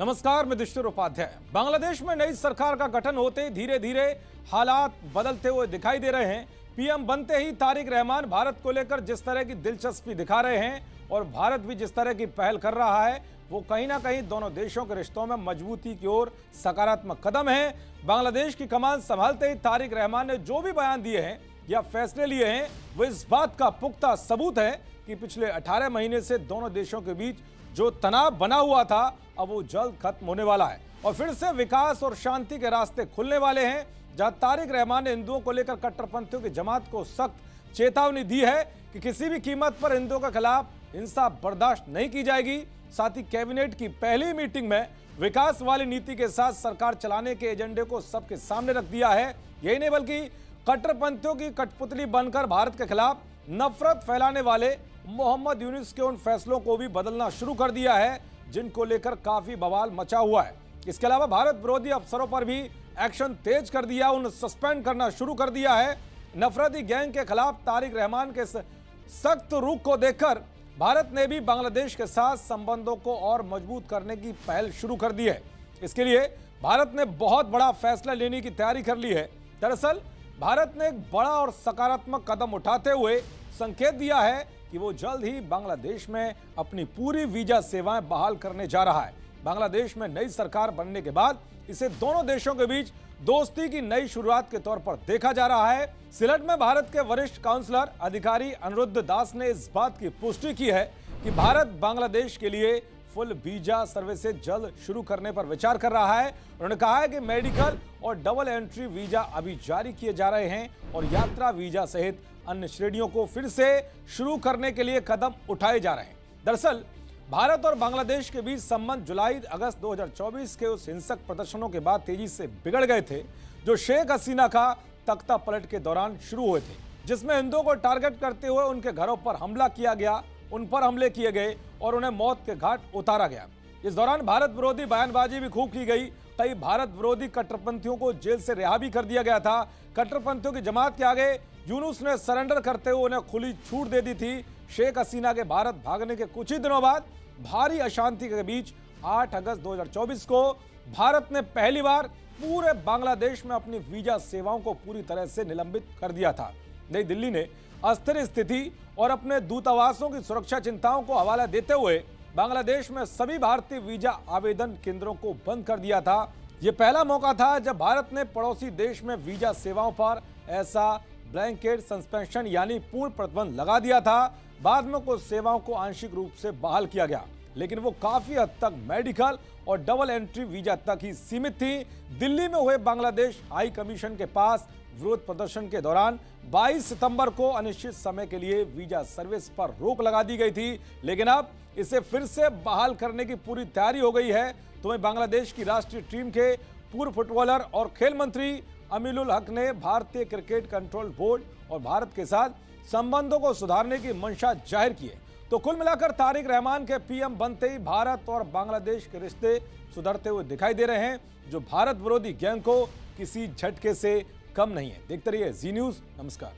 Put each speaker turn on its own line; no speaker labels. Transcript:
नमस्कार, मैं दुष्यंत उपाध्याय। बांग्लादेश में नई सरकार का गठन होते धीरे धीरे हालात बदलते हुए दिखाई दे रहे हैं। पीएम बनते ही तारिक रहमान भारत को लेकर जिस तरह की दिलचस्पी दिखा रहे हैं और भारत भी जिस तरह की पहल कर रहा है, वो कहीं ना कहीं दोनों देशों के रिश्तों में मजबूती की ओर सकारात्मक कदम है। बांग्लादेश की कमान संभालते ही तारिक रहमान ने जो भी बयान दिए हैं या फैसले लिए हैं, वो इस बात का पुख्ता सबूत है कि पिछले 18 महीने से दोनों देशों के बीच जो तनाव बना हुआ था, अब वो जल्द खत्म होने वाला है और फिर से विकास और शांति के रास्ते खुलने वाले हैं। जहां तारिक रहमान ने हिंदुओं को लेकर कट्टरपंथियों की जमात को सख्त चेतावनी दी है कि किसी भी कीमत पर हिंदुओं के खिलाफ हिंसा बर्दाश्त नहीं की जाएगी। साथ ही कैबिनेट की पहली मीटिंग में विकास वाली नीति के साथ सरकार चलाने के एजेंडे को सबके सामने रख दिया है। यही नहीं बल्कि कट्टरपंथियों की कठपुतली बनकर भारत के खिलाफ नफरत फैलाने वाले मोहम्मद यूनुस के उन फैसलों को भी बदलना शुरू कर दिया है जिनको लेकर काफी बवाल मचा हुआ है। इसके अलावा भारत विरोधी अफसरों पर भी एक्शन तेज कर दिया, उन्हें सस्पेंड करना शुरू कर दिया है। नफरती गैंग के खिलाफ तारिक रहमान के सख्त रुख को देखकर भारत ने भी बांग्लादेश के साथ संबंधों को और मजबूत करने की पहल शुरू कर दी है। इसके लिए भारत ने बहुत बड़ा फैसला लेने की तैयारी कर ली है। दरअसल भारत ने एक बड़ा और सकारात्मक कदम उठाते हुए संकेत दिया है कि वो जल्द ही बांग्लादेश में अपनी पूरी वीजा सेवाएं बहाल करने जा रहा है। बांग्लादेश में नई सरकार बनने के बाद इसे दोनों देशों के बीच दोस्ती की नई शुरुआत के तौर पर देखा जा रहा है। सिलट में भारत के वरिष्ठ काउंसलर अधिकारी अनिरुद्ध दास ने इस बात की पुष्टि की है कि भारत बांग्लादेश के लिए फुल वीजा सर्विसेज जल्द शुरू करने पर विचार कर रहा है। उन्होंने कहा है कि मेडिकल और डबल एंट्री वीजा अभी जारी किए जा रहे हैं और यात्रा वीजा सहित अन्य श्रेणियों को फिर से शुरू करने के लिए कदम उठाए जा रहे हैं। दरअसल भारत और बांग्लादेश के बीच संबंध जुलाई अगस्त 2024 के उस हिंसक प्रदर्शनों के बाद तेजी से बिगड़ गए थे जो शेख हसीना का तख्ता पलट के दौरान शुरू हुए थे, जिसमें हिंदुओं को टारगेट करते हुए उनके घरों पर हमला किया गया, उन पर हमले किए गए और उन्हें मौत के घाट उतारा गया। इस दौरान भारत विरोधी बयानबाजी भी खूब की गई। कई भारत विरोधी कट्टरपंथियों को जेल से रिहा भी कर दिया गया था। कट्टरपंथियों की जमात के आगे यूनुस ने सरेंडर करते हुए उन्हें खुली छूट दे दी थी। शेख हसीना के भारत भागने के कुछ ही दिनों बाद भारी अशांति के बीच 8 अगस्त 2024 को भारत ने पहली बार पूरे बांग्लादेश में अपनी वीजा सेवाओं को पूरी तरह से निलंबित कर दिया था। नई दिल्ली ने अस्थिर स्थिति और अपने दूतावासों की सुरक्षा चिंताओं को हवाला देते हुए बांग्लादेश में सभी भारतीय वीजा आवेदन केंद्रों को बंद कर दिया था। यह पहला मौका था जब भारत ने पड़ोसी देश में वीजा सेवाओं पर ऐसा ब्लैंकेट सस्पेंशन यानी पूर्ण प्रतिबंध लगा दिया था। बाद में कुछ सेवाओं को आंशिक रूप से बहाल किया गया, लेकिन वो काफी हद तक मेडिकल और डबल एंट्री वीजा तक ही सीमित थी। दिल्ली में हुए बांग्लादेश हाई कमीशन के पास विरोध प्रदर्शन के दौरान 22 सितंबर को अनिश्चित समय के लिए वीजा सर्विस पर रोक लगा दी गई थी, लेकिन अब इसे फिर से बहाल करने की पूरी तैयारी हो गई है। तो वहीं बांग्लादेश की राष्ट्रीय टीम के पूर्व फुटबॉलर और खेल मंत्री अमीनुल हक ने भारतीय क्रिकेट कंट्रोल बोर्ड और भारत के साथ संबंधों को सुधारने की मंशा जाहिर की है। तो कुल मिलाकर तारिक रहमान के पीएम बनते ही भारत और बांग्लादेश के रिश्ते सुधरते हुए दिखाई दे रहे हैं, जो भारत विरोधी गैंग को किसी झटके से कम नहीं है। देखते रहिए जी न्यूज़। नमस्कार।